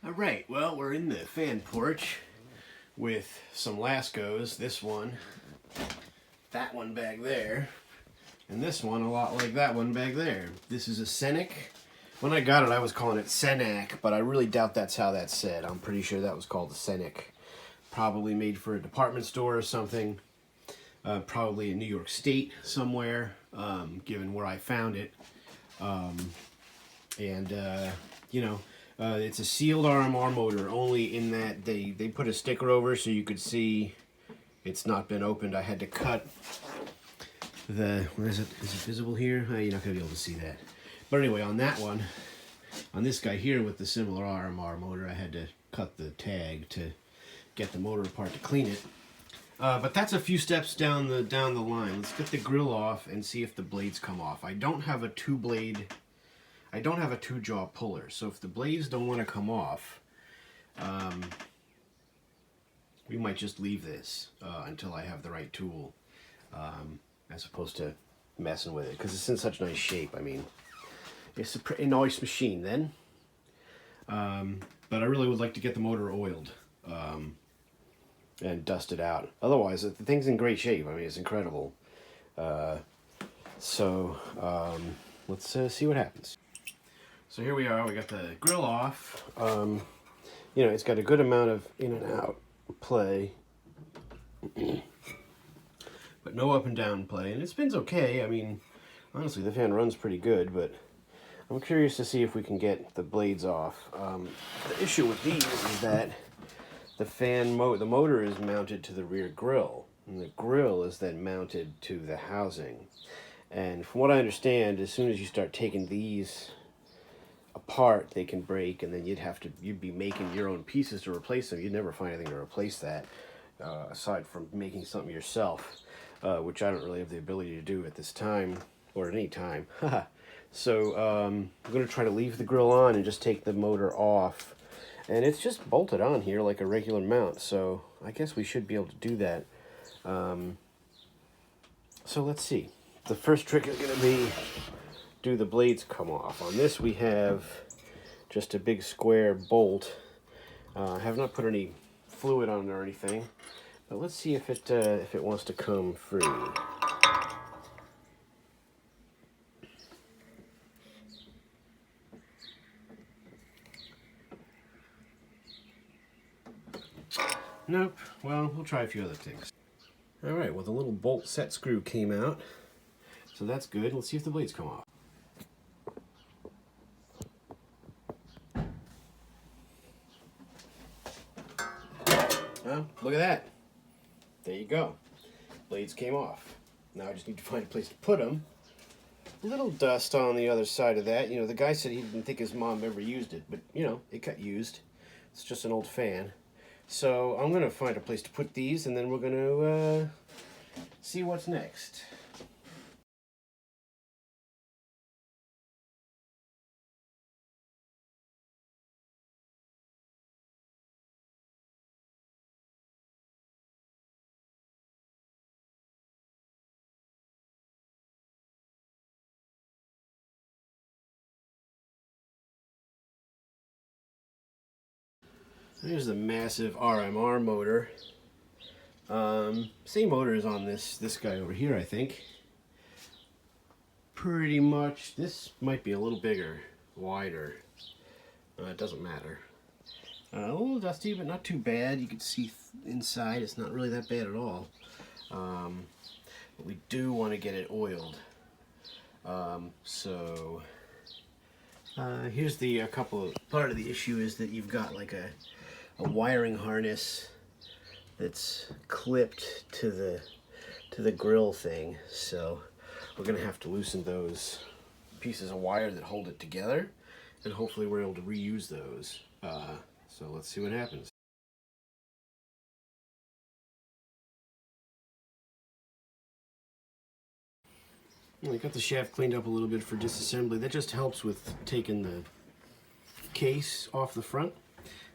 Alright, well, we're in the fan porch with some Laskos. This one, that one back there, and this one a lot like that one back there. This is a Senak. When I got it, I was calling it Senak, but I really doubt that's how that's said. I'm pretty sure that was called a Senak. Probably made for a department store or something. Probably in New York State somewhere, given where I found it. It's a sealed RMR motor, only in that they put a sticker over so you could see it's not been opened. I had to cut the, where is it? Is it visible here? You're not going to be able to see that. But anyway, on that one, on this guy here with the similar RMR motor, I had to cut the tag to get the motor apart to clean it. But that's a few steps down the line. Let's get the grill off and see if the blades come off. I don't have a two-jaw puller, so if the blades don't want to come off, we might just leave this until I have the right tool, as opposed to messing with it, because it's in such nice shape. I mean, it's a pretty nice machine then. But I really would like to get the motor oiled and dusted out. Otherwise, the thing's in great shape. I mean, it's incredible. Let's see what happens. So here we are, we got the grill off. It's got a good amount of in and out play, but no up and down play, and it spins okay. I mean, honestly, the fan runs pretty good, but I'm curious to see if we can get the blades off. The issue with these is that the motor is mounted to the rear grill, and the grill is then mounted to the housing. And from what I understand, as soon as you start taking these apart, they can break, and then you'd be making your own pieces to replace them. You'd never find anything to replace that, aside from making something yourself, which I don't really have the ability to do at this time, or at any time. So I'm going to try to leave the grill on and just take the motor off. And it's just bolted on here like a regular mount, so I guess we should be able to do that. So let's see. The first trick is going to be, do the blades come off? On this we have just a big square bolt. I have not put any fluid on it or anything, but let's see if it wants to come free. Nope. Well, we'll try a few other things. Alright, well, the little bolt set screw came out, so that's good. Let's see if the blades come off. Well, look at that. There you go. Blades came off. Now I just need to find a place to put them. A little dust on the other side of that. The guy said he didn't think his mom ever used it, but, it got used. It's just an old fan. So I'm going to find a place to put these, and then we're going to see what's next. Here's the massive RMR motor. Same motor as on this guy over here, I think. Pretty much. This might be a little bigger, wider. It doesn't matter. A little dusty, but not too bad. You can see inside. It's not really that bad at all. But we do want to get it oiled. Here's the part of the issue is that you've got like a wiring harness that's clipped to the grill thing, so we're gonna have to loosen those pieces of wire that hold it together, and hopefully we're able to reuse those. So let's see what happens. I got the shaft cleaned up a little bit for disassembly. That just helps with taking the case off the front.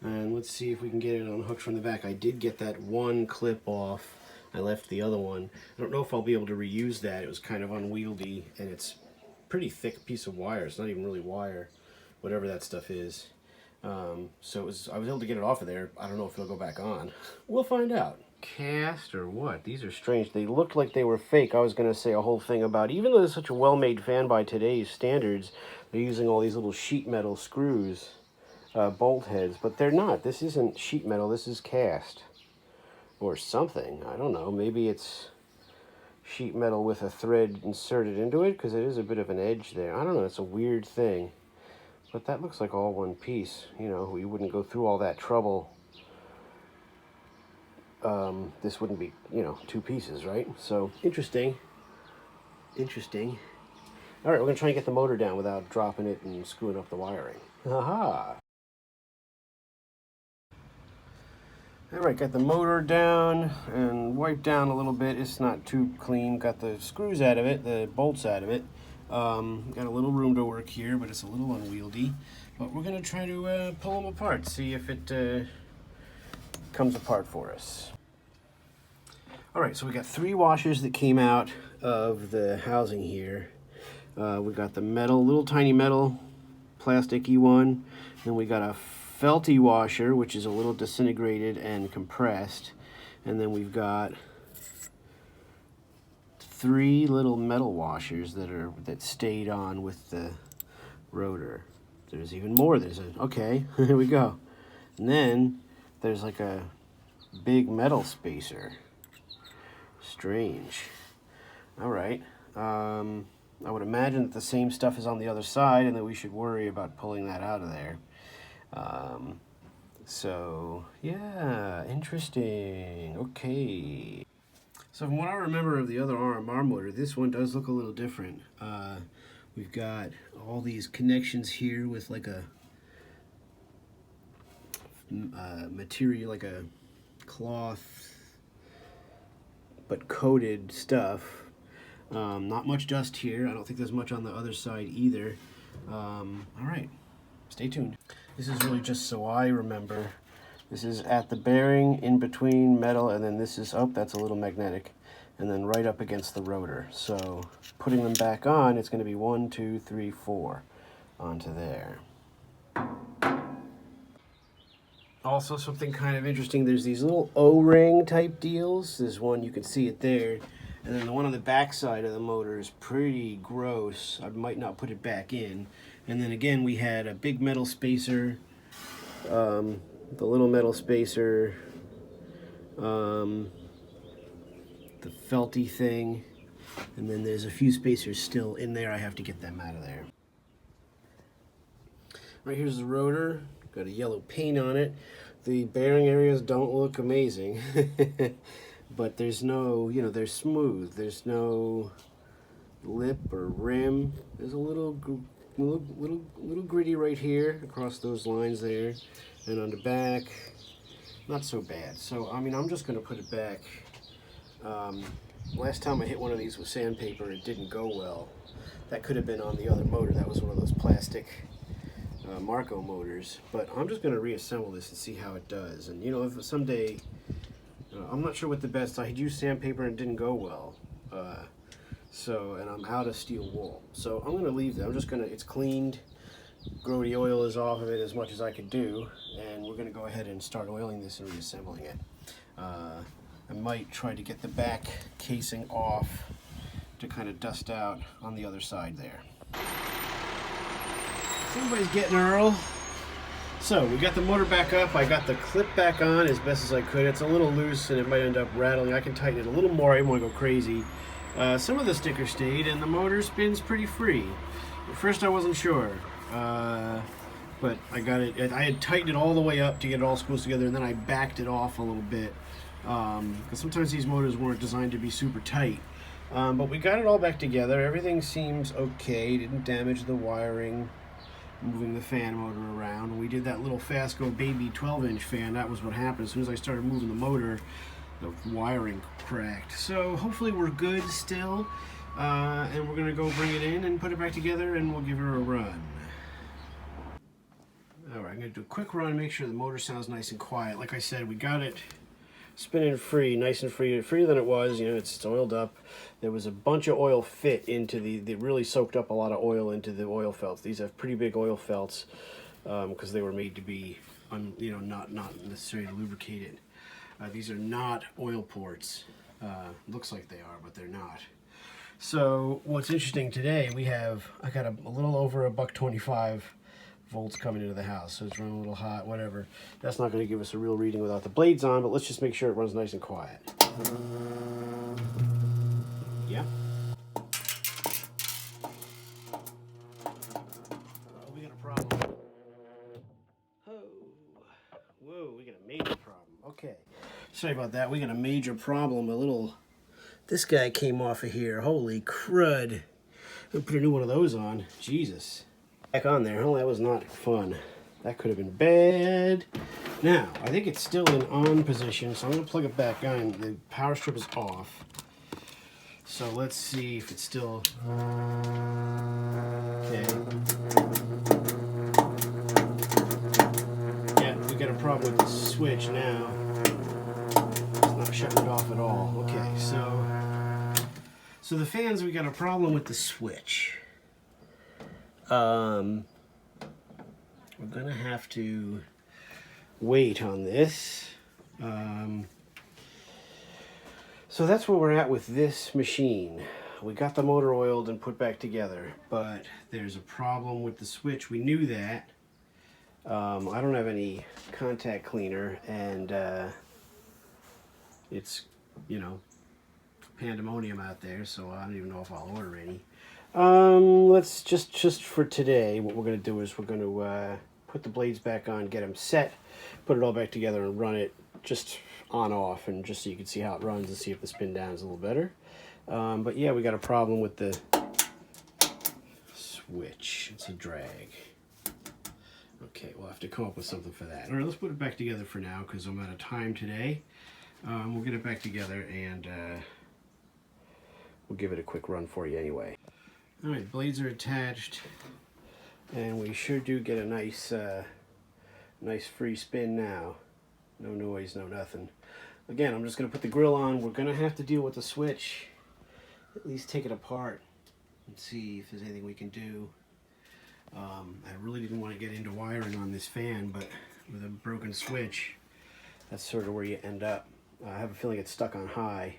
And let's see if we can get it unhooked from the back. I did get that one clip off. I left the other one. I don't know if I'll be able to reuse that. It was kind of unwieldy, and it's a pretty thick piece of wire. It's not even really wire, whatever that stuff is. So I was able to get it off of there. I don't know if it'll go back on. We'll find out. Cast or what? These are strange. They looked like they were fake. I was going to say a whole thing about, even though it's such a well-made fan by today's standards, they're using all these little sheet metal screws, bolt heads, but they're not. This isn't sheet metal. This is cast or something. I don't know. Maybe it's sheet metal with a thread inserted into it, because it is a bit of an edge there. I don't know. It's a weird thing. But that looks like all one piece. You know, we wouldn't go through all that trouble. This wouldn't be, you know, two pieces, right? So, interesting. Interesting. All right, we're going to try and get the motor down without dropping it and screwing up the wiring. Aha! All right, got the motor down and wiped down a little bit. It's not too clean. Got the screws out of it, the bolts out of it. Got a little room to work here, but it's a little unwieldy. But we're going to try to pull them apart, see if it comes apart for us. All right, so we got 3 washers that came out of the housing here. We got the metal, little tiny metal, plasticky one. Then we got a felty washer, which is a little disintegrated and compressed. And then we've got 3 little metal washers that stayed on with the rotor. There's even more. Okay, here we go. And then there's like a big metal spacer. Strange. All right. I would imagine that the same stuff is on the other side, and that we should worry about pulling that out of there. So yeah, interesting. Okay. So from what I remember of the other RMR motor, this one does look a little different. We've got all these connections here with like a material, like a cloth, but coated stuff. Not much dust here. I don't think there's much on the other side either. All right, stay tuned. This is really just so I remember. This is at the bearing in between metal, and then this is, oh, that's a little magnetic, and then right up against the rotor. So putting them back on, it's going to be 1, 2, 3, 4 onto there. Also, something kind of interesting, there's these little O-ring type deals. There's one, you can see it there. And then the one on the back side of the motor is pretty gross. I might not put it back in. And then again, we had a big metal spacer, the little metal spacer, the felty thing, and then there's a few spacers still in there. I have to get them out of there. Right, here's the rotor. Got a yellow paint on it. The bearing areas don't look amazing, but there's no, you know, they're smooth. There's no lip or rim. There's a little gritty right here across those lines there, and on the back, not so bad. So I mean, I'm just going to put it back. Last time I hit one of these with sandpaper, it didn't go well. That could have been on the other motor. That was one of those plastic Marco motors. But I'm just going to reassemble this and see how it does. And you know, if someday, I'm not sure what the best. I had used sandpaper and it didn't go well. And I'm out of steel wool. So I'm going to leave that. I'm just going to, it's cleaned. Grody oil is off of it as much as I could do. And we're going to go ahead and start oiling this and reassembling it. I might try to get the back casing off to kind of dust out on the other side there. Somebody's getting Earl. So we got the motor back up. I got the clip back on as best as I could. It's a little loose and it might end up rattling. I can tighten it a little more. I didn't want to go crazy. Some of the sticker stayed and the motor spins pretty free. At first I wasn't sure. But I got it. I had tightened it all the way up to get it all squeezed together, and then I backed it off a little bit. Because sometimes these motors weren't designed to be super tight. But we got it all back together. Everything seems okay. Didn't damage the wiring, moving the fan motor around. We did that little Fastco baby 12-inch fan. That was what happened. As soon as I started moving the motor, the wiring cracked. So hopefully we're good still. And we're going to go bring it in and put it back together, and we'll give her a run. Alright, I'm going to do a quick run, make sure the motor sounds nice and quiet. Like I said, we got it spinning free, nice and free, freer than it was. You know, it's oiled up. There was a bunch of oil fit into they really soaked up a lot of oil into the oil felts. These have pretty big oil felts. because they were made to be, not necessarily lubricated. These are not oil ports. Looks like they are, but they're not. So what's interesting today, I got a little over $1.25 volts coming into the house, so it's running a little hot, whatever. That's not going to give us a real reading without the blades on, but let's just make sure it runs nice and quiet. Yeah. We got a problem. Oh, whoa, we got a major problem. Okay, sorry about that. We got a major problem. This guy came off of here. Holy crud. I'll put a new one of those on. Jesus. Back on there. Oh, that was not fun. That could have been bad. Now, I think it's still in on position, so I'm going to plug it back on. The power strip is off. So let's see if it's still... Okay. Yeah, we got a problem with the switch now. It's not shutting it off at all. Okay, so the fans, we got a problem with the switch. We're gonna have to wait on this. So that's where we're at with this machine. We got the motor oiled and put back together, but there's a problem with the switch. We knew that. I don't have any contact cleaner, and it's, pandemonium out there, so I don't even know if I'll order any. Let's just for today, what we're going to do is we're going to put the blades back on, get them set, put it all back together, and run it just on off, and just so you can see how it runs and see if the spin down is a little better. But yeah, we got a problem with the switch. It's a drag. Okay, we'll have to come up with something for that. All right, let's put it back together for now because I'm out of time today. We'll get it back together, and we'll give it a quick run for you anyway. All right, blades are attached, and we sure do get a nice free spin now. No noise, no nothing. Again, I'm just going to put the grill on. We're going to have to deal with the switch, at least take it apart and see if there's anything we can do. I really didn't want to get into wiring on this fan, but with a broken switch, that's sort of where you end up. I have a feeling it's stuck on high.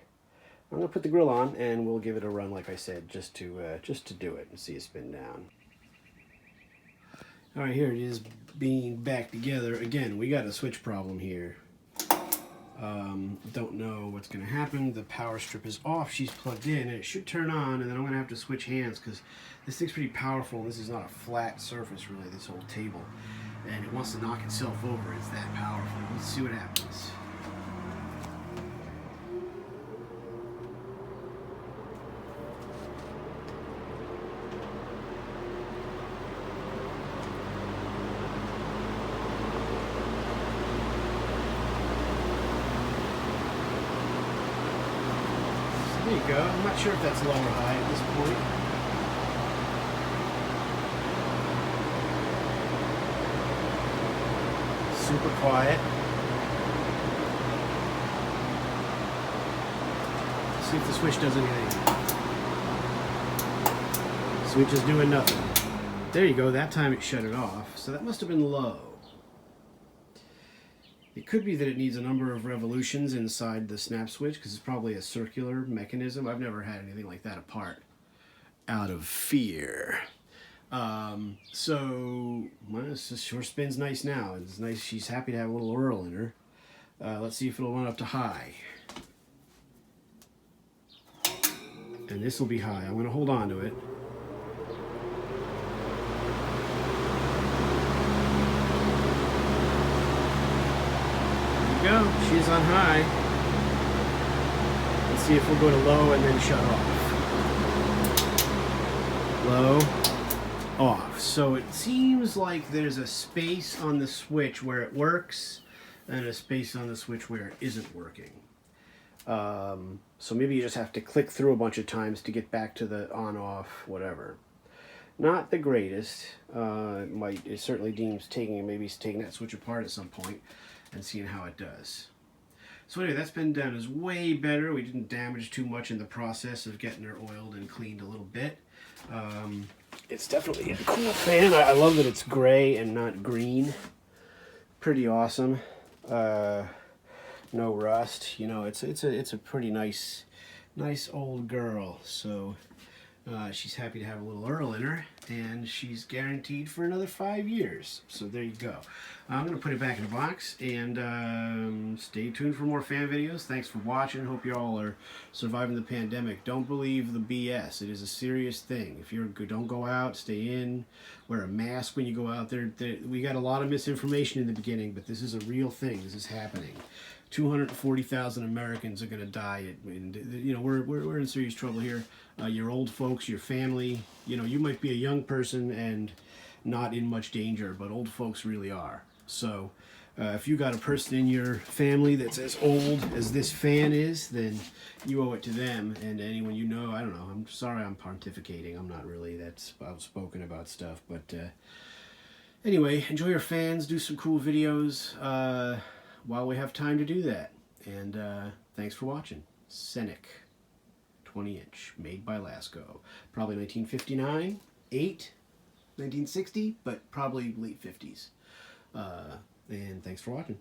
I'm going to put the grill on, and we'll give it a run, like I said, just to do it and see it spin down. All right, here it is being back together. Again, we got a switch problem here. Don't know what's going to happen. The power strip is off. She's plugged in, and it should turn on, and then I'm going to have to switch hands because this thing's pretty powerful. This is not a flat surface, really, this whole table. And it wants to knock itself over. It's that powerful. Let's see what happens. There you go. I'm not sure if that's low or high at this point. Super quiet. Let's see if the switch does anything. Switch is doing nothing. There you go. That time it shut it off. So that must have been low. It could be that it needs a number of revolutions inside the snap switch because it's probably a circular mechanism. I've never had anything like that apart out of fear. So it sure spins nice now. It's nice. She's happy to have a little whirl in her. Let's see if it'll run up to high. And this will be high. I'm going to hold on to it. Go. She's on high. Let's see if we'll go to low and then shut off. Low, off. So it seems like there's a space on the switch where it works and a space on the switch where it isn't working. So maybe you just have to click through a bunch of times to get back to the on, off, whatever. Not the greatest. It certainly deems maybe taking that switch apart at some point and seeing how it does. So anyway, that spin down is way better. We didn't damage too much in the process of getting her oiled and cleaned a little bit. it's definitely a cool fan. I love that it's gray and not green. Pretty awesome. No rust. You know, it's a pretty nice old girl. So she's happy to have a little Earl in her, and she's guaranteed for another 5 years. So there you go. I'm going to put it back in the box, and stay tuned for more fan videos. Thanks for watching. Hope you all are surviving the pandemic. Don't believe the BS. It is a serious thing. If you're don't go out, stay in, wear a mask when you go out there. We got a lot of misinformation in the beginning, but this is a real thing. This is happening. 240,000 Americans are going to die. And you know, we're in serious trouble here. Your old folks, your family, you know, you might be a young person and not in much danger, but old folks really are. So if you got a person in your family that's as old as this fan is, then you owe it to them and anyone you know. I don't know. I'm sorry I'm pontificating. I'm not really that outspoken about stuff. But anyway, enjoy your fans. Do some cool videos while we have time to do that. And thanks for watching. Senak 20-inch, made by Lasko. Probably 1959, 1960, but probably late 50s. And thanks for watching.